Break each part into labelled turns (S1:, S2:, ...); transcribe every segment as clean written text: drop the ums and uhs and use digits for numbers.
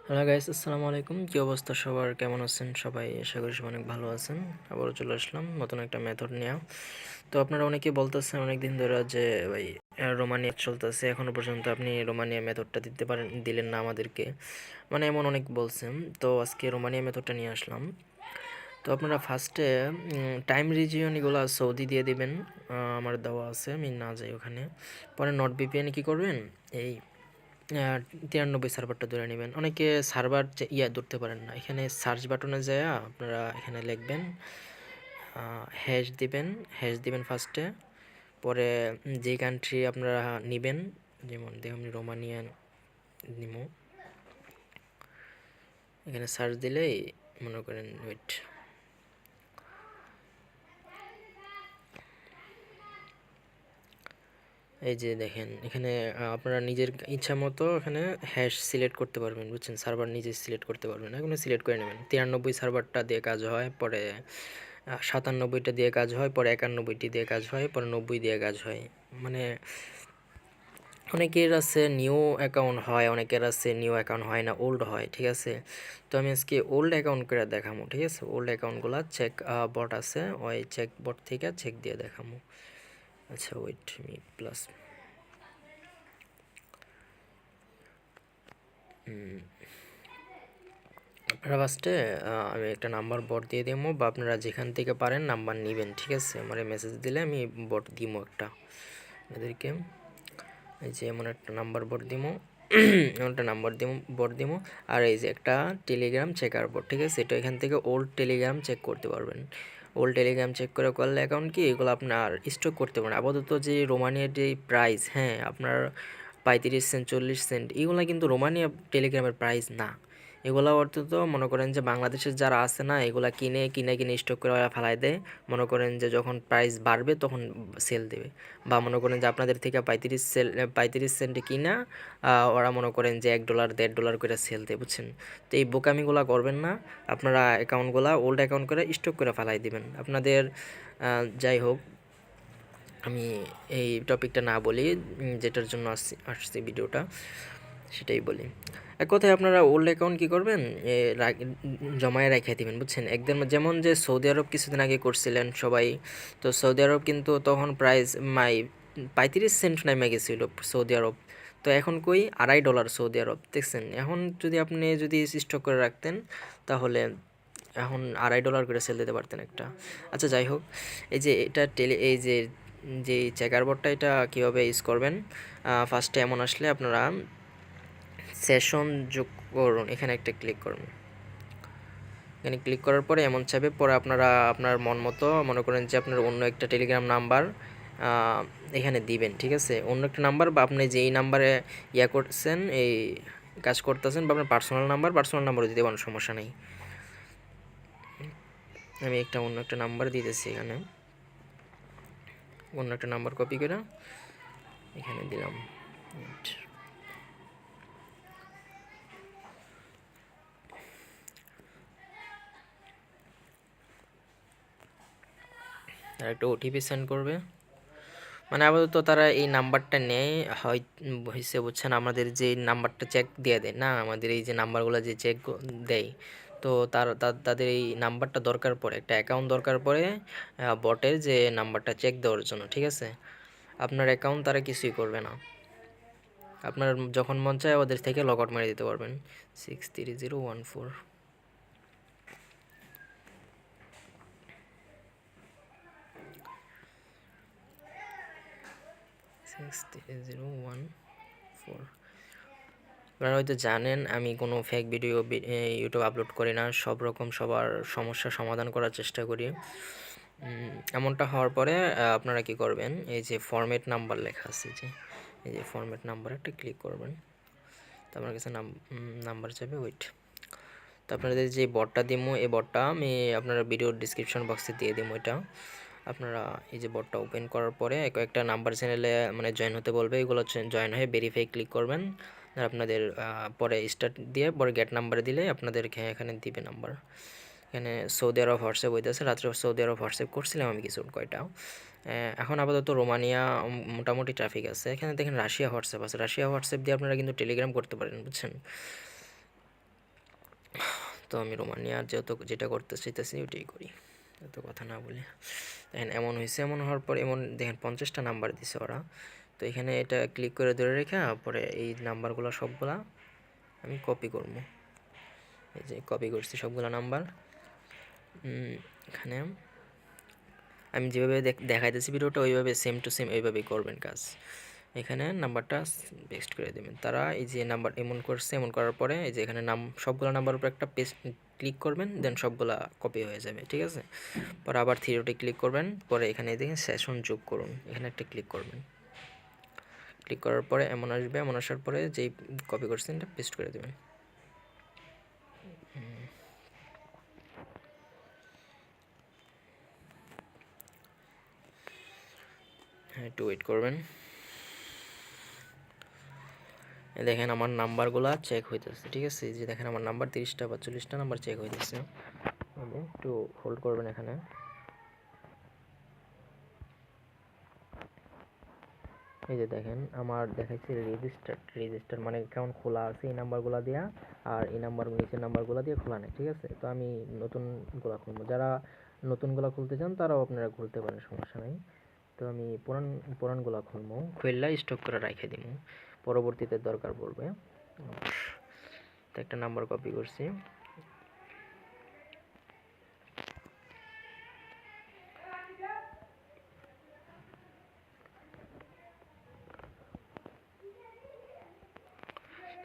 S1: Hello guys, আসসালামু আলাইকুম। কি অবস্থা সবার? কেমন আছেন সবাই? আশা করি সবাই অনেক ভালো আছেন। আবারও চলে আসলাম নতুন একটা মেথড নিয়ে। তো আপনারা অনেকেই বলতেছেন অনেকদিন ধরে যে ভাই রোমানিয়া চলতেছে, এখনো পর্যন্ত আপনি রোমানিয়া মেথডটা দিলেন না আমাদেরকে, মানে এমন অনেক বলছেন। তো আজকে রোমানিয়া মেথডটা নিয়ে আসলাম। তো আপনারা ফার্স্টে টাইম রিজিয়ন এগুলো সৌদি দিয়ে দিবেন। আমার দেওয়া আছে, আমি না যাই ওখানে। পরে নট ভিপিএন কী করবেন, এই 93 সার্ভারটা ধরে নেবেন। অনেকে সার্ভার ধরতে পারেন না, এখানে সার্চ বাটনে যায় আপনারা এখানে লিখবেন, হ্যাশ দিবেন ফার্স্টে। পরে যে কান্ট্রি আপনারা নেবেন, যেমন দেখুন আমি রোমানিয়া নিব, এখানে সার্চ দিলেই মনে করেন ওয়েট, এই যে দেখেন এখানে আপনারা নিজের ইচ্ছা মতো এখানে হ্যাশ সিলেক্ট করতে পারবেন, বুঝছেন? সার্ভার নিজে সিলেক্ট করতে পারবেন, এখানে সিলেক্ট করে নেবেন। 93 সার্ভারটা দিয়ে কাজ হয়, পরে 97টা দিয়ে কাজ হয়, পরে 91টি দিয়ে কাজ হয়, পরে 90 দিয়ে কাজ হয়। মানে অনেকের আছে নিউ অ্যাকাউন্ট হয়, অনেকের আছে নিউ অ্যাকাউন্ট হয় না, ওল্ড হয়, ঠিক আছে? তো আমি আজকে ওল্ড অ্যাকাউন্ট করে দেখাবো, ঠিক আছে? ওল্ড অ্যাকাউন্টগুলো চেক বট আছে, ওই চেক বট থেকে চেক দিয়ে দেখাবো। আচ্ছা ওয়েট মি প্লাস আপনারা ফার্স্টে আমি একটা নাম্বার বট দিয়ে দেবো, বা আপনারা যেখান থেকে পারেন নাম্বার নেবেন, ঠিক আছে? আমার মেসেজ দিলে আমি বট দিব একটা আপনাদেরকে। এই যে এমন একটা নাম্বার বট দিব, এমন একটা নাম্বার বট দিব। আর এই যে একটা টেলিগ্রাম চেকার বট, ঠিক আছে? এটা এখান থেকে ওল্ড টেলিগ্রাম চেক করতে পারবেন। ওল্ড টেলিগ্রাম চেক করলে অ্যাকাউন্ট কি এগুলো আপনার স্টক করতে পারেন। আপাতত যে রোমানিয়ার যে প্রাইস, হ্যাঁ আপনার 35 সেন্ট 40 সেন্ট, এগুলো কিন্তু রোমানিয়া টেলিগ্রামের প্রাইস না। এগুলো অর্থত মনে করেন যে বাংলাদেশের যারা আছে না, এগুলা কিনে স্টক করে ওরা ফেলায় দেয়। মনে করেন যে যখন প্রাইস বাড়বে তখন সেল দেবে। বা মনে করেন যে আপনাদের থেকে 35 সেন্টে কিনা ওরা মনে করেন যে $1 $1.5 করে সেল দেয়, বুঝছেন? তো এই বোকামিগুলা করবেন না। আপনারা অ্যাকাউন্টগুলা ওল্ড অ্যাকাউন্ট করে স্টক করে ফেলাই দিবেন আপনাদের। যাই হোক, আমি এই টপিকটা না বলি, যেটার জন্য আসছি ভিডিওটা, সেটাই বলি। এক কথায় আপনারা ওল্ড অ্যাকাউন্ট কী করবেন, জমায়ে রেখে দিবেন, বুঝছেন? একদম যেমন যে সৌদি আরব কিছুদিন আগে করছিলেন সবাই। তো সৌদি আরব কিন্তু তখন প্রাইস 35 সেন্ট নামে গেছিল সৌদি আরব। তো এখন কই $2.5 সৌদি আরব, দেখছেন? এখন যদি আপনি স্টক করে রাখতেন, তাহলে এখন $2.5 করে সেল দিতে পারতেন একটা। আচ্ছা যাই হোক, এই যে এটা এই যে যে চেকার বোর্ডটা, এটা কীভাবে ইউজ করবেন, ফার্স্টে এমন আসলে আপনারা সেশন যোগ করুন, এখানে একটা ক্লিক করুন। এখানে ক্লিক করার পরে এমন চাইবে, পরে আপনারা আপনার মন মতো মনে করেন যে আপনার অন্য একটা টেলিগ্রাম নাম্বার এখানে দিবেন, ঠিক আছে? অন্য একটা নাম্বার, বা আপনি যেই নাম্বারে করছেন, এই কাজ করতেছেন, বা আপনার পার্সোনাল নাম্বারও দিতে পারেন, সমস্যা নেই। আমি অন্য একটা নাম্বার দিতেছি, এখানে অন্য একটা নাম্বার কপি করে এখানে দিলাম। আর একটা ওটিপি সেন্ড করবে। মানে আপাতত তারা এই নাম্বারটা নেয়, হয়েছে, বুঝছেন? আমাদের যে নাম্বারটা চেক দিয়ে দেয় না, আমাদের এই যে নাম্বারগুলো যে চেক দেয়, তো তাদের এই নাম্বারটা দরকার পড়ে, একটা অ্যাকাউন্ট দরকার পড়ে বটের যে নাম্বারটা চেক দেওয়ার জন্য, ঠিক আছে? আপনার অ্যাকাউন্ট তারা কিছুই করবে না। আপনার যখন মন চায় ওদের থেকে লগ আউট মেরে দিতে পারবেন। 63014 63014। আপনারা হয়তো জানেন আমি কোনো ফেক ভিডিও ইউটিউব আপলোড করি না, সব রকম সবার সমস্যার সমাধান করার চেষ্টা করি। এমনটা হওয়ার পরে আপনারা কি করবেন, এই যে ফরম্যাট নাম্বার লেখা আছে, যে এই যে ফরম্যাট নাম্বার একটা ক্লিক করবেন। তো আপনার কাছে নাম্বার চাইবে, ওয়েট। তো আপনাদের যে বটটা দিমো, এই বটটা আমি আপনারা ভিডিওর ডিসক্রিপশন বক্সে দিয়ে দিমো। এটা আপনারা এই যে বটটা ওপেন করার পরে কয়েকটা নাম্বার চ্যানেলে মানে জয়েন হতে বলবে, এগুলো জয়েন হয়ে ভেরিফাই ক্লিক করবেন। আর আপনাদের পরে স্টার্ট দিয়ে পরে গেট নাম্বার দিলে আপনাদেরকে এখানে দিবে নাম্বার। এখানে সৌদি আরব হোয়াটসঅ্যাপ হইতেছে, রাত্রে সৌদি আরব হোয়াটসঅ্যাপ করছিলাম আমি কিছু কয়টা। এখন আপাতত রোমানিয়া মোটামুটি ট্রাফিক আছে। এখানে দেখেন রাশিয়া হোয়াটসঅ্যাপ আছে, রাশিয়া হোয়াটসঅ্যাপ দিয়ে আপনারা কিন্তু টেলিগ্রাম করতে পারেন, বুঝছেন? তো আমি রোমানিয়ার যেটা করতে চাইতেছি ওইটাই করি, এত কথা না বলি। দেখেন এমন হয়েছে, এমন হওয়ার পর এমন দেখেন 50টা নাম্বার দিছে ওরা। তো এখানে এটা ক্লিক করে ধরে রেখে পরে এই নাম্বারগুলো সবগুলা আমি কপি করবো। এই যে কপি করছি সবগুলা নাম্বার। এখানে আমি যেভাবে দেখাইতেছি ভিডিওটা ওইভাবে সেম টু সেম এইভাবেই করবেন কাজ। এখানে নাম্বারটা পেস্ট করে দেবেন। তারা এই যে নাম্বার এমন করছে, এমন করার পরে এই যে এখানে সবগুলো নাম্বার উপর একটা পেস্ট ক্লিক করবেন, দেন সবগুলা কপি হয়ে যাবে, ঠিক আছে। পরে আবার থ্রি ক্লিক করবেন, পরে এখানে দেখেন সেশন যোগ করুন, এখানে একটা ক্লিক করবেন। ক্লিক করার পরে এমন আসবে, এমন আসার পরে যেই কপি করছেন এটা পেস্ট করে দেবেন। হ্যাঁ, একটু ওয়েট করবেন। দেখেন আমার নাম্বারগুলো চেক হইতেছে, ঠিক আছে। যে দেখেন আমার নাম্বার 30টা বা 40টা নাম্বার চেক হইতেছে। একটু হোল্ড করবেন এখানে। এই যে দেখেন আমার দেখাচ্ছে রেজিস্টার মানে অ্যাকাউন্ট খোলা আছে এই নাম্বারগুলো দিয়া, আর এই নিচের নাম্বারগুলো দিয়ে খোলা নেই, ঠিক আছে। তো আমি নতুনগুলো খুলবো, যারা নতুনগুলো খুলতে চান তারাও আপনারা খুলতে পারেন, সমস্যা নেই। তো আমি পুরানগুলো খুলবো, খুললে স্টক করে রেখে দিব, পরবর্তীতে দরকার পড়বে। তো একটা নাম্বার কপি করছি।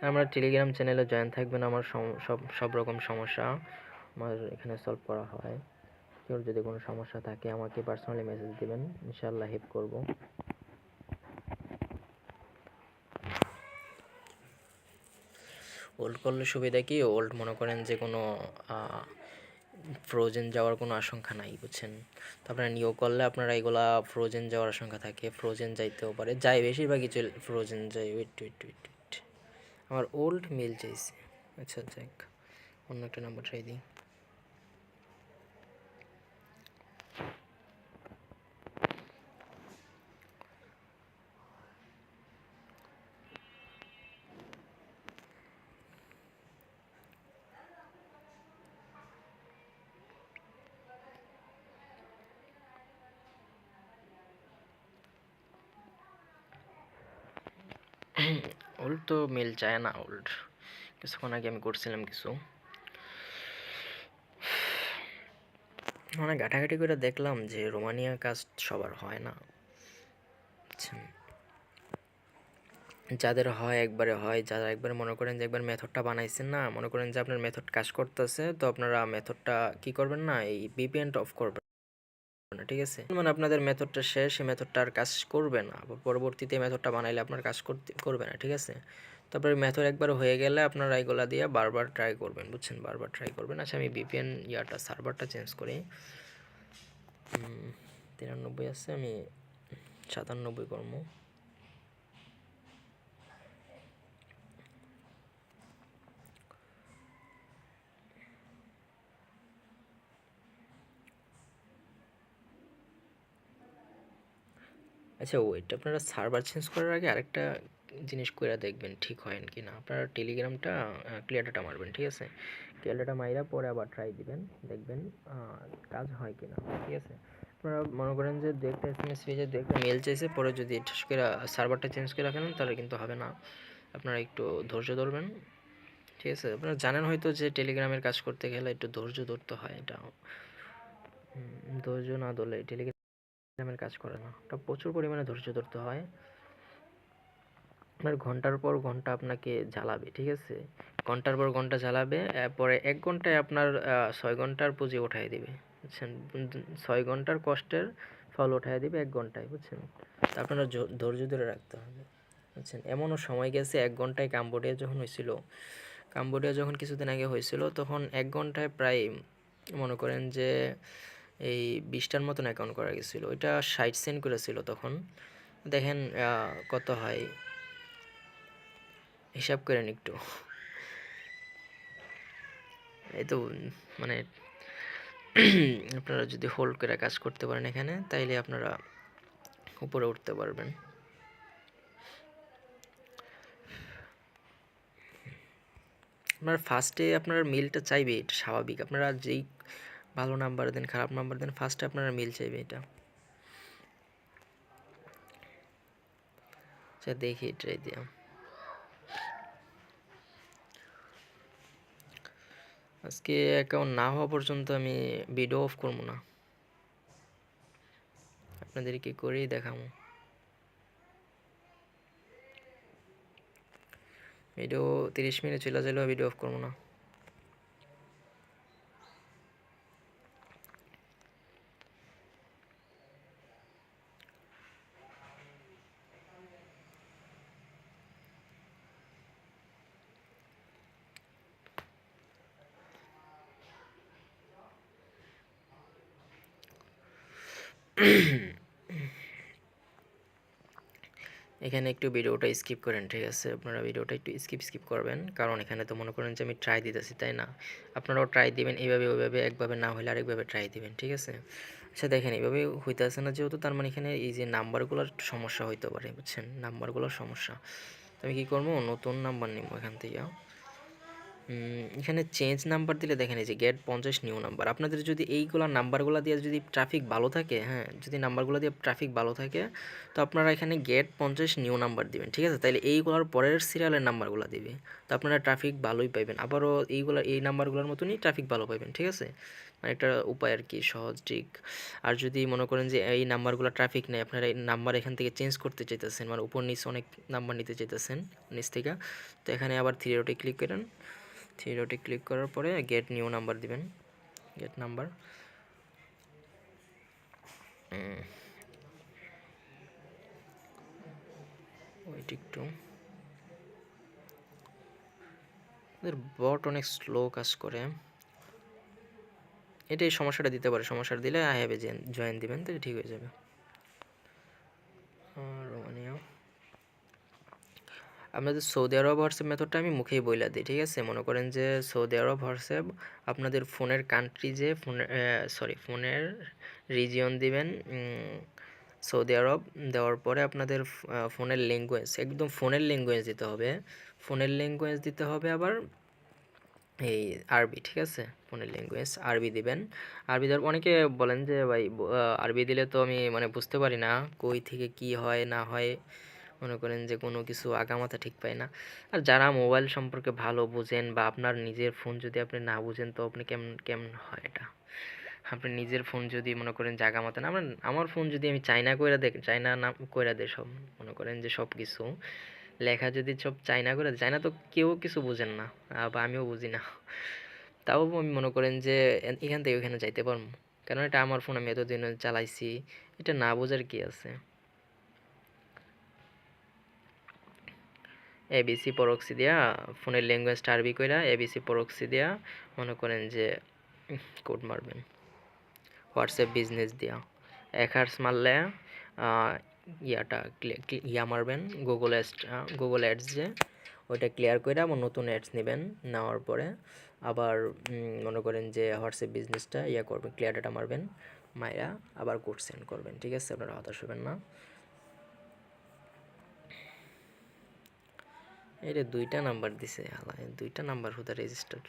S1: আমার টেলিগ্রাম চ্যানেলে জয়েন থাকবেন, আমার সব রকম সমস্যা আমার এখানে সলভ করা হয়। কেউ যদি কোনো সমস্যা থাকে আমাকে পার্সোনালি মেসেজ দিবেন, ইনশাআল্লাহ হেল্প করব। ওল্ড করলে সুবিধা কি, ওল্ড মনে করেন যে কোনো ফ্রোজেন যাওয়ার কোনো আশঙ্কা নাই, বুঝছেন। তো আপনারা নিউ করলে আপনারা এগুলা ফ্রোজেন যাওয়ার আশঙ্কা থাকে, ফ্রোজেন যাইতেও পারে, যায় বেশিরভাগই ফ্রোজেন যায়। ওয়েট আমার ওল্ড মেল চাইছে, আচ্ছা যাক অন্য একটা নাম্বার ট্রাই দিই। ওল্ড তো মেল চায় না, ওল্ড কিছুক্ষণ আগে আমি করছিলাম কিছু, মানে ঘাটাঘাটি করে দেখলাম যে রোমানিয়া কাজ সবার হয় না, বুঝছেন। যাদের হয় একবারে হয়, যারা একবারে মনে করেন যে একবার মেথডটা বানাইছেন না, মনে করেন যে আপনার মেথড কাজ করতেছে, তো আপনারা মেথডটা কি করবেন না, এই ভিপিএনটা অফ করবেন না, ঠিক আছে। মানে আপনাদের মেথডটা শেষ, এই মেথডটা আর কাজ করবে না, পরবর্তীতে মেথডটা বানাইলে আপনার কাজ করবে না, ঠিক আছে। তারপরে মেথড একবার হয়ে গেলে আপনারা এগুলা দিয়ে বারবার ট্রাই করবেন, বুঝছেন, বারবার ট্রাই করবেন। আচ্ছা আমি ভিপিএন সার্ভারটা চেঞ্জ করি। 93 আছে, আমি 97 করবো। আচ্ছা ওয়েট, আপনারা সার্ভার চেঞ্জ করার আগে আরেকটা জিনিস করে দেখবেন ঠিক হয় কি না। আপনারা টেলিগ্রামটা ক্লিয়ার ডাটা মারবেন, ঠিক আছে। ক্লিয়ার ডাটা মাইরা পরে আবার ট্রাই দিবেন, দেখবেন কাজ হয় কি না, ঠিক আছে। আপনারা মনে করেন যে দু একটা এসএমএস পেজে দু একটা মেল চাইছে, পরে যদি ঠাস করে সার্ভারটা চেঞ্জ করে রাখেন তাহলে কিন্তু হবে না। আপনারা একটু ধৈর্য ধরবেন, ঠিক আছে। আপনারা জানেন হয়তো যে টেলিগ্রামের কাজ করতে গেলে একটু ধৈর্য ধরতে হয়, এটা ধৈর্য না ধরলে টেলিগ্রামের কাজ করে না, এটা প্রচুর পরিমাণে ধৈর্য ধরতে হয়। আপনার ঘন্টার পর ঘন্টা আপনাকে জ্বালাবে, ঠিক আছে। ঘন্টার পর ঘন্টা জ্বালাবে, পরে 1 ঘন্টায় আপনার 6 ঘন্টার পুঁজি উঠাই দিবে, বুঝছেন। 6 ঘন্টার কষ্টের ফল উঠাই দিবে 1 ঘন্টায়, বুঝছেন। তা আপনারা ধৈর্য ধরে রাখতে হবে, বুঝছেন। এমনও সময় গেছে 1 ঘন্টায় কাম্বোডিয়া যখন হয়েছিল, কাম্বোডিয়া যখন কিছুদিন আগে হয়েছিল, তখন 1 ঘন্টায় প্রায় মনে করেন যে এই 20টার মতন অ্যাকাউন্ট করা গেছিলো, ওইটা 60 সেন্ট করেছিল তখন। দেখেন কত হয়, হিসাব করেন একটু। এই তো মানে আপনারা যদি হোল্ড করে কাজ করতে পারেন এখানে, তাইলে আপনারা উপরে উঠতে পারবেন। আপনার ফার্স্টে আপনার মিলটা চাইবে, এটা স্বাভাবিক। আপনারা যেই ভালো নাম্বার দেন খারাপ নাম্বার দেন, ফার্স্টে আপনারা মিল চাইবে এটা। আচ্ছা দেখি ট্রাই দিয়া। আজকে অ্যাকাউন্ট না হওয়া পর্যন্ত আমি ভিডিও অফ করবো না, আপনাদেরকে করেই দেখাবো। ভিডিও 30 মিনিট চলে যাইলেও ভিডিও অফ করবো না। এখানে একটু ভিডিওটা স্কিপ করেন, ঠিক আছে? আপনারা ভিডিওটা একটু স্কিপ করবেন, কারণ এখানে তো মনে করেন যে আমি ট্রাই দিতেছি, তাই না? আপনারাও ট্রাই দিবেন এইভাবে ওইভাবে, একভাবে না হলে আরেকভাবে ট্রাই দিবেন, ঠিক আছে? আচ্ছা দেখেন এইভাবে হইতেছে না যেহেতু, তার মানে এখানে এই যে নাম্বারগুলোর সমস্যা হইতে পারে, বুঝছেন? নাম্বারগুলোর সমস্যা। তো আমি কী করবো, নতুন নাম্বার নিব এখান থেকে। এখানে চেঞ্জ নাম্বার দিলে দেখেন এই যে গেট 50 নিউ নাম্বার। আপনাদের যদি এইগুলা নাম্বারগুলো দিয়ে যদি ট্রাফিক ভালো থাকে, হ্যাঁ, যদি নাম্বারগুলো দিয়ে ট্রাফিক ভালো থাকে, তো আপনারা এখানে গেট 50 নিউ নাম্বার দিবেন, ঠিক আছে? তাইলে এইগুলোর পরের সিরিয়ালের নাম্বারগুলো দিবে, তো আপনারা ট্রাফিক ভালোই পাইবেন। আবারও এই নাম্বারগুলোর মতনই ট্রাফিক ভালো পাইবেন, ঠিক আছে? মানে একটা উপায় আর কি, সহজ ট্রিক। আর যদি মনে করেন যে এই নাম্বারগুলো ট্রাফিক নেই, আপনারা এই নাম্বার এখান থেকে চেঞ্জ করতে চাইতেছেন, মানে উপর নিচে অনেক নাম্বার নিতে চাইতেছেন নিচ থেকে, তো এখানে আবার থ্রি ডটে ক্লিক করেন। থ্রি ডটে ক্লিক করার পরে গেট নিউ নাম্বার দিবেন, গেট নাম্বার। ওয়েট একটু, ওদের বট অনেক স্লো কাজ করে, এটাই সমস্যাটা দিতে পারে। সমস্যাটা দিলে আই হ্যাভ এ জয়েন দিবেন, তাহলে ঠিক হয়ে যাবে। রোমানিয়া, আপনাদের সৌদি আরব হোয়াটসঅ্যাপ মেথডটা আমি মুখেই বইলা দিই, ঠিক আছে? মনে করেন যে সৌদি আরব হোয়াটসঅ্যাপ আপনাদের ফোনের কান্ট্রি, যে ফোনের রিজিয়ন দিবেন সৌদি আরব। দেওয়ার পরে আপনাদের ফোনের ল্যাঙ্গুয়েজ, একদম ফোনের ল্যাঙ্গুয়েজ দিতে হবে। ফোনের ল্যাঙ্গুয়েজ দিতে হবে আবার এই আরবি, ঠিক আছে? ফোনের ল্যাঙ্গুয়েজ আরবি দিবেন। আরবি দেওয়ার অনেকে বলেন যে ভাই আরবি দিলে তো আমি মানে বুঝতে পারি না কই থেকে কি হয় না হয়, মনে করেন যে কোনো কিছু আগামাথা ঠিক পায় না। আর যারা মোবাইল সম্পর্কে ভালো বুঝেন, বা আপনার নিজের ফোন যদি আপনি না বুঝেন, তো আপনি কেমন কেমন হয় এটা? আপনি নিজের ফোন যদি মনে করেন যে আগামাথা না, আমার ফোন যদি আমি চাইনা কইরা দেখ, চাইনা না কইরা দেয় সব, মনে করেন যে সব কিছু লেখা যদি সব চাইনা করে, চাইনা তো কেউ কিছু বুঝেন না, বা আমিও বুঝি না, তাও আমি মনে করেন যে এখান থেকে ওইখানে যাইতে পারবো, কারণ এটা আমার ফোন, আমি এতদিন চালাইছি, এটা না বোঝার কি আছে? এবিসি প্রক্সি দিয়া ফোনের ল্যাঙ্গুয়েজটা আরবি কইরা এবিসি প্রক্সি দিয়া মনে করেন যে কোড মারবেন। হোয়াটসঅ্যাপ বিজনেস দিয়া 1 হার্স মারলে ইয়াটা ইয়া মারবেন, গুগল অ্যাডস যে ওইটা ক্লিয়ার করে আবার নতুন অ্যাডস নেবেন। নেওয়ার পরে আবার মনে করেন যে হোয়াটসঅ্যাপ বিজনেসটা ইয়া করবেন, ক্লিয়ার ডাটা মারবেন, মাইরা আবার কোড সেন্ড করবেন, ঠিক আছে? আপনারা হতাশ হবেন না। এটা 2টা নাম্বার দিছে, হালায় 2টা নাম্বার হুদা রেজিস্টার্ড।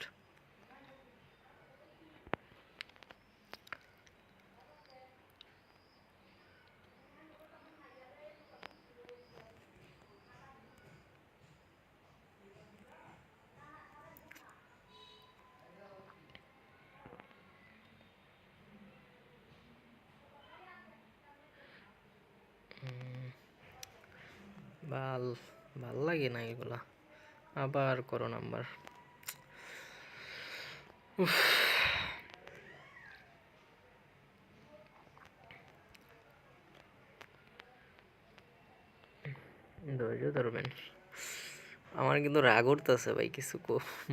S1: ভাল ভাল লাগে না এগুলা, আবার করো নাম্বার। ধৈর্য ধরবেন। আমার কিন্তু রাগ উঠতেছে ভাই, কিছু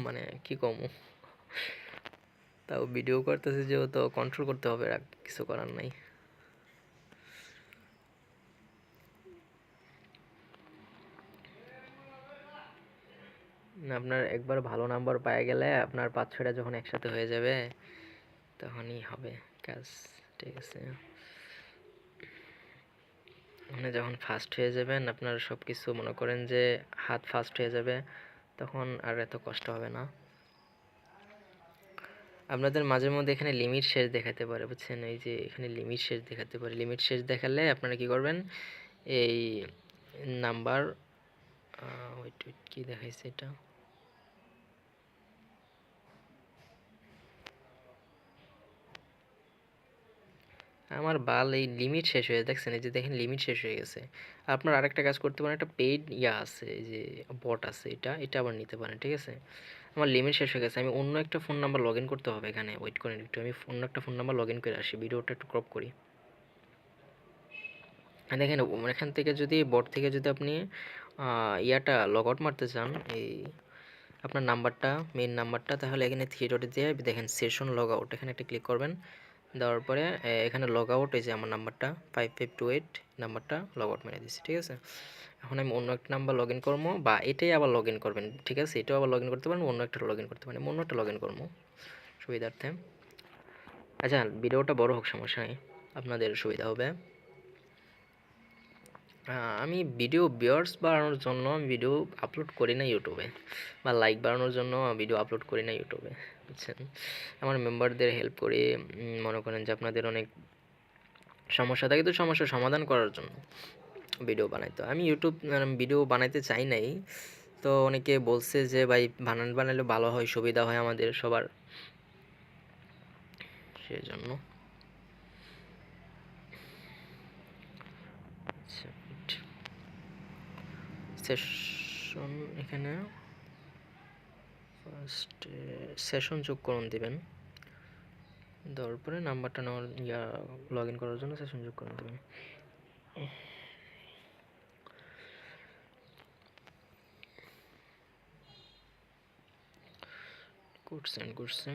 S1: মানে কি কমু, তাও ভিডিও করতেছি যেহেতু কন্ট্রোল করতে হবে, রাগ কিছু করার নাই। আপনার একবার ভালো নাম্বার পাওয়া গেলে আপনার 5-6টা যখন একসাথে হয়ে যাবে তখনই হবে কাজ, ঠিক আছে? মানে যখন ফার্স্ট হয়ে যাবেন, আপনার সব কিছু মনে করেন যে হাত ফার্স্ট হয়ে যাবে, তখন আর এত কষ্ট হবে না। আপনাদের মাঝে মধ্যে এখানে লিমিট শেষ দেখাতে পারে, বুঝছেন? এই যে এখানে লিমিট শেষ দেখাতে পারে। লিমিট শেষ দেখালে আপনারা কি করবেন, এই নাম্বার ওয়েট ওয়েট কি দেখাইছে এটা, আমার বাল এই লিমিট শেষ হয়ে দেখছেন, এই যে দেখেন লিমিট শেষ হয়ে গেছে। আপনার আরেকটা কাজ করতে পারেন, একটা পেইড ইয়া আছে, এই যে বট আছে, এটা এটা আবার নিতে পারেন, ঠিক আছে? আমার লিমিট শেষ হয়ে গেছে, আমি অন্য একটা ফোন নাম্বার লগ ইন করতে হবে এখানে, ওয়েট করেন একটু, আমি অন্য একটা ফোন নাম্বার লগ ইন করে আসি, ভিডিওটা একটু ক্রপ করি। দেখেন এখান থেকে যদি বট থেকে যদি আপনি ইয়াটা লগ আউট মারতে চান, এই আপনার নাম্বারটা, মেইন নাম্বারটা, তাহলে এখানে থ্রি ডটে দিয়ে দেখেন সেশন লগ আউট, এখানে একটা ক্লিক করবেন। দেওয়ার পরে এখানে লগ আউট, এই যে আমার নাম্বারটা 5528 নাম্বারটা লগ আউট মেরে দিচ্ছি, ঠিক আছে? এখন আমি অন্য একটা নাম্বার লগ ইন করবো, বা এটাই আবার লগ ইন করবেন, ঠিক আছে? এটাও আবার লগ ইন করতে পারেন, অন্য একটা লগ ইন করতে পারেন, অন্য একটা লগ ইন করবো সুবিধার্থে। আচ্ছা, ভিডিওটা বড় হোক সমস্যা নেই, আপনাদের সুবিধা হবে। আমি ভিডিও ভিউয়ার্স বাড়ানোর জন্য আমি ভিডিও আপলোড করি না ইউটিউবে, বা লাইক বাড়ানোর জন্য ভিডিও আপলোড করি না ইউটিউবে, বুঝছেন? আমার মেম্বারদের হেল্প করি, মনে করেন যে আপনাদের অনেক সমস্যা থাকে, তো সমস্যার সমাধান করার জন্য ভিডিও বানাই। তো আমি ইউটিউব ভিডিও বানাইতে চাই নাই, তো অনেকে বলছে যে ভাই বানালে ভালো হয়, সুবিধা হয় আমাদের সবার, সেই জন্য। আচ্ছা, সেশন এখানে ফার্স্টে সেশন যোগ করুন দিবেন, দেওয়ার পরে নাম্বারটা নেওয়ার লগ ইন করার জন্য সেশন যোগ করে দেবেন। কোড সেন্ড করছে,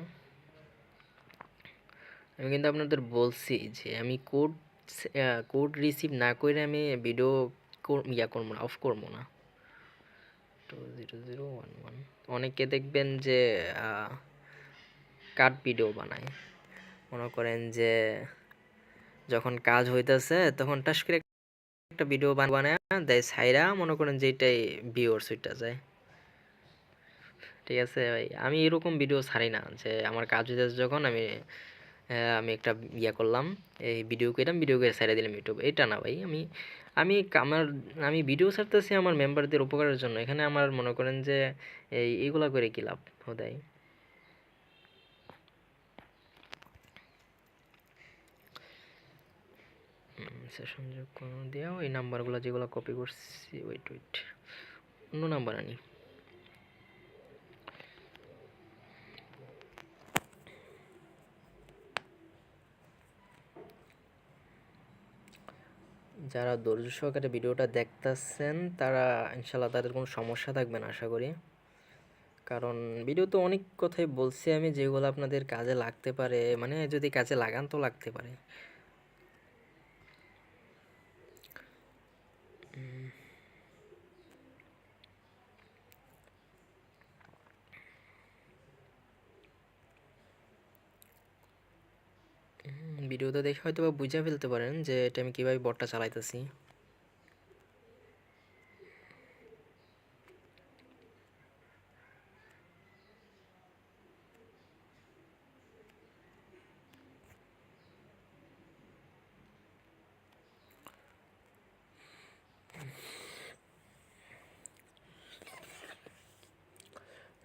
S1: আমি কিন্তু আপনাদের বলছি যে আমি কোড রিসিভ না করে আমি ভিডিও করবো না, অফ করবো না। 20011, অনেকে দেখবেন যে কাট ভিডিও বানায়, মনে করেন যে যখন কাজ হইতেছে তখন টাস করে একটা ভিডিও বানায় দেয় সাইরা, মনে করেন যে এটাই ভিউয়ার্স হইটা যায়, ঠিক আছে ভাই? আমি এরকম ভিডিও ছাড়ি না, যে আমার কাজ হইতেছে যখন আমি একটা করলাম, এই ভিডিও করলাম, ভিডিও করে ছেড়ে দিলাম ইউটিউব, এটা না ভাই। আমি আমি আমার আমি ভিডিও ছাড়তেছি আমার মেম্বারদের উপকারের জন্য, এখানে আমার মনে করেন যে এইগুলা করে কি লাভ হোদাই। সেশন যোগ করে দিও, এই নাম্বারগুলো যেগুলো কপি করছি, ওয়েট ওয়েট অন্য নাম্বার আনি। যারা ধৈর্য সহকারে ভিডিওটা দেখতেছেন তারা ইনশাল্লাহ তাদের কোনো সমস্যা থাকবে না আশা করি, কারণ ভিডিও তো অনেক কথাই বলছি আমি, যেগুলো আপনাদের কাজে লাগতে পারে, মানে যদি কাজে লাগান তো লাগতে পারে। ভিডিওতে দেখে হয়তো বা বুঝে ফেলতে পারেন যে এটা আমি কীভাবে বটটা চালাইতেছি।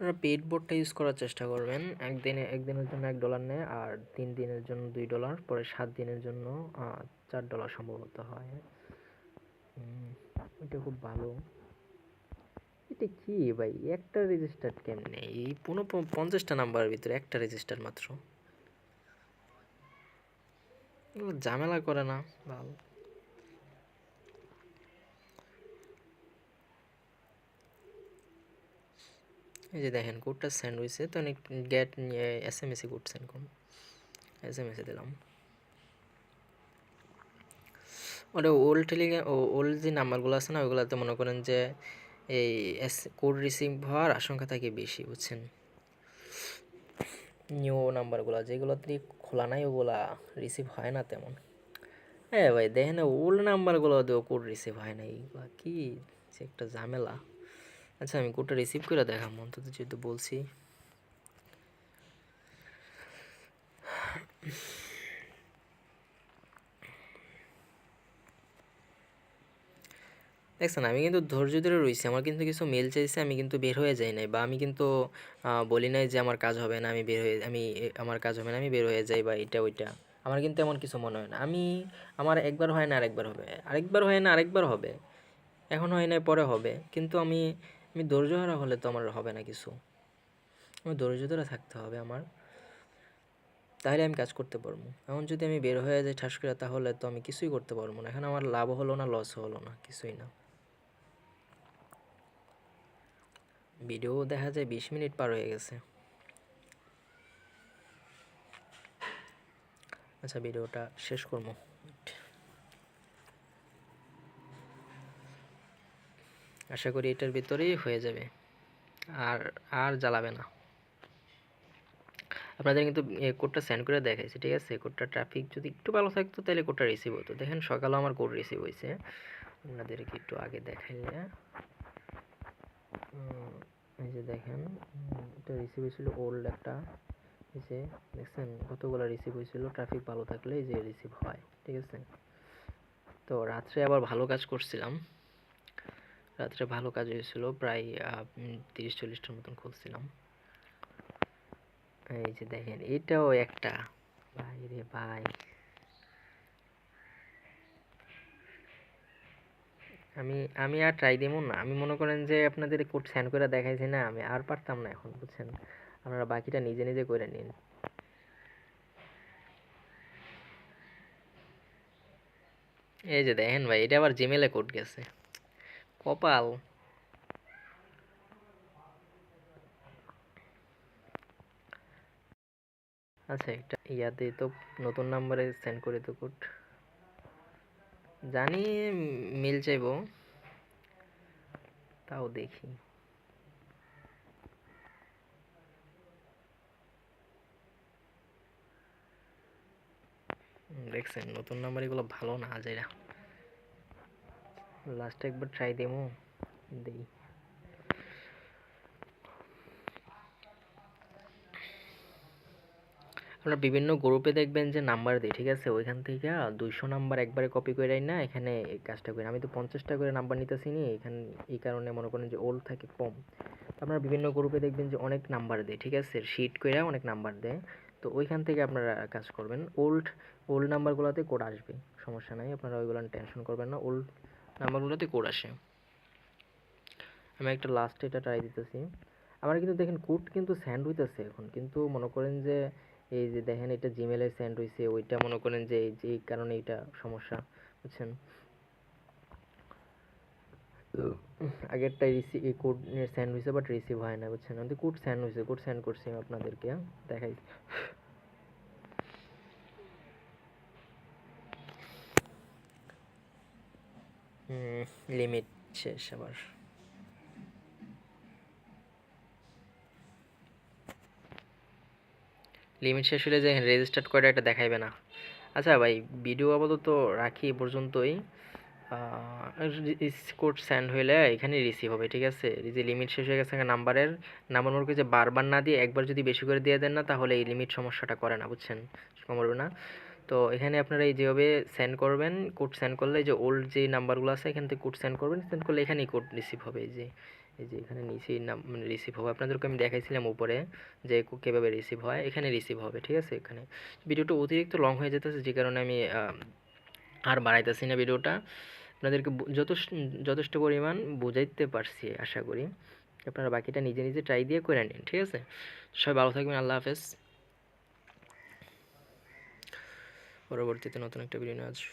S1: আপনারা পেইড বোর্ডটা ইউজ করার চেষ্টা করবেন, একদিনের জন্য $1 নেয়, আর 3 দিনের জন্য $2, পরে 7 দিনের জন্য $4 সম্ভবত হয়। এটা খুব ভালো। এটা কি ভাই, একটা রেজিস্টার কেমনে, এই 50টা নাম্বারের ভিতরে একটা রেজিস্টার মাত্র, এগুলো ঝামেলা করে না ভালো। এই যে দেখেন কোডটা সেন্ড হয়েছে, তো গেট SMS কোড সেন্ড করুন, SMS দিলাম। ওটা ওল্ড যে নাম্বারগুলো আছে না, ওইগুলোতে মনে করেন যে এই কোড রিসিভ হওয়ার আশঙ্কা থাকে বেশি, বুঝছেন? নিউ নাম্বারগুলো যেগুলোতে খোলা নাই ওগুলা রিসিভ হয় না তেমন। হ্যাঁ ভাই দেখেন ওল্ড নাম্বারগুলো দিয়েও কোড রিসিভ হয় না, এইগুলা কি যে একটা ঝামেলা। আচ্ছা, আমি কোডটা রিসিভ করে দেখাম অন্তত, যেহেতু বলছি। দেখছেন আমি কিন্তু ধৈর্য ধরে রইছি, আমার কিন্তু কিছু মেল চাইছে, আমি কিন্তু বের হয়ে যাই নাই, বা আমি কিন্তু বলি নাই যে আমার কাজ হবে না, আমি বের হয়ে আমি আমার কাজ হবে না আমি বের হয়ে যাই, বা এটা ওইটা আমার কিন্তু এমন কিছু মনে হয় না। আমার একবার হয় না আরেকবার হবে, আরেকবার হয় না আরেকবার হবে, এখন হয় নাই পরে হবে, কিন্তু আমি ধৈর্যহারা হলে তো আমার হবে না কিছু। আমার ধৈর্য ধরে থাকতে হবে আমার, তাহলে আমি কাজ করতে পারবো। এখন যদি আমি বের হয়ে যাই ঠাস করে, তাহলে তো আমি কিছুই করতে পারবো না, এখন আমার লাভও হলো না লসও হলো না, কিছুই না। ভিডিও দেখা যায় 20 মিনিট পার হয়ে গেছে। আচ্ছা ভিডিওটা শেষ করবো। আশা করি এটার ভিতরেই হয়ে যাবে, আর আর জ্বালাবে না। আপনাদের কিন্তু কোডটা সেন্ড করে দেখাইছি, ঠিক আছে? কোডটা ট্রাফিক যদি একটু ভালো থাকতো তাহলে কোডটা রিসিভ হতো। দেখেন সকালেও আমার কোড রিসিভ হয়েছে, আপনাদেরকে একটু আগে দেখাইলে এই যে দেখেন এটা রিসিভ হয়েছিল ওল্ড একটা, এই যে দেখছেন কতগুলো রিসিভ হয়েছিল। ট্রাফিক ভালো থাকলে এই যে রিসিভ হয়, ঠিক আছে? তো রাত্রে আবার ভালো কাজ করছিলাম, রাত্রে ভালো কাজ হয়েছিল, প্রায় 30-40টার মতন খুলছিলাম। এই যে দেখেন এটাও একটা, ভাই রে ভাই, আমি আমি আর ট্রাই দিমু না। আমি মনে করেন যে আপনাদের কোড সেন্ড করে দেখাইছি না, আমি আর পারতাম না এখন, বুঝছেন? আপনারা বাকিটা নিজে নিজে করে নিন। এই যে দেখেন ভাই, এটা আবার জিমেলে কোড গেছে, কপাল। আচ্ছা একটা ইয়াতে তো নতুন নাম্বারে সেন্ড করে তো কোড, জানি মিল চাইবো, তাও দেখি। দেখছেন নতুন নাম্বার এগুলো ভালো না যাইরা, লাস্টে একবার ট্রাই দেবো, দেই। আপনারা বিভিন্ন গ্রুপে দেখবেন যে নাম্বার দেয়, ঠিক আছে? ওইখান থেকে 200 নাম্বার একবারে কপি করে না এখানে এই কাজটা করি। আমি তো 50টা করে নাম্বার নিতেছি নি এখানে, এই কারণে মনে করেন যে ওল্ড থাকে কম। আপনারা বিভিন্ন গ্রুপে দেখবেন যে অনেক নাম্বার দেয়, ঠিক আছে? শিট কইরা অনেক নাম্বার দেয়, তো ওইখান থেকে আপনারা কাজ করবেন। ওল্ড ওল্ড নাম্বারগুলোতে কোড আসবে, সমস্যা নাই, আপনারা ওইগুলো টেনশন করবেন না, ওল্ড নাম্বারগুলোতে কোড আসে। আমি একটা লাস্টে এটা ট্রাই দিতেছি। আমার কিন্তু দেখেন কোড কিন্তু সেন্ড হইতেছে এখন, কিন্তু মনে করেন যে এই যে দেখেন এটা জিমেলে সেন্ড হইছে, ওইটা মনে করেন যে এই যে এই কারণে এটা সমস্যা, বুঝছেন? আগেরটা রিসিভ এই কোড সেন্ড হইছে বাট রিসিভ হয় না, বুঝছেন? আমি কোড সেন্ড হইছে, কোড সেন্ড করছি আমি আপনাদেরকে, দেখাই। লিমিট শেষ আবার, লিমিট শেষ হলে যে রেজিস্টার্ড করে এটা দেখাইবে না। আচ্ছা ভাই, ভিডিও আপাতত রাখি এ পর্যন্তই। কোড সেন্ড হইলে এখানে রিসিভ হবে, ঠিক আছে? এই যে লিমিট শেষ হয়ে গেছে নাম্বারের, নাম্বার মনে যে বারবার না দিয়ে একবার যদি বেশি করে দিয়ে দেন না, তাহলে এই লিমিট সমস্যাটা করে না, বুঝছেন? করবে না। তো এখানে আপনারা এই যেভাবে সেন্ড করবেন, কোড সেন্ড করলে এই যে ওল্ড যে নাম্বারগুলো আছে এখান থেকে কোড সেন্ড করবেন, সেন্ড করলে এখানেই কোড রিসিভ হবে। এই যে এখানে নিচেই নাম মানে রিসিভ হবে, আপনাদেরকে আমি দেখাইছিলাম উপরে যে কীভাবে রিসিভ হয়, এখানে রিসিভ হবে, ঠিক আছে? এখানে ভিডিওটা অতিরিক্ত লং হয়ে যেতেছে, যে কারণে আমি আর বাড়াইতেছি না ভিডিওটা। আপনাদেরকে যথেষ্ট পরিমাণ বুঝাইতে পারছি আশা করি। আপনারা বাকিটা নিজে নিজে ট্রাই দিয়ে করে নিন, ঠিক আছে? সবাই ভালো থাকবেন, আল্লাহ হাফেজ। পরবর্তীতে নতুন একটা ভিডিও নিয়ে আসবো।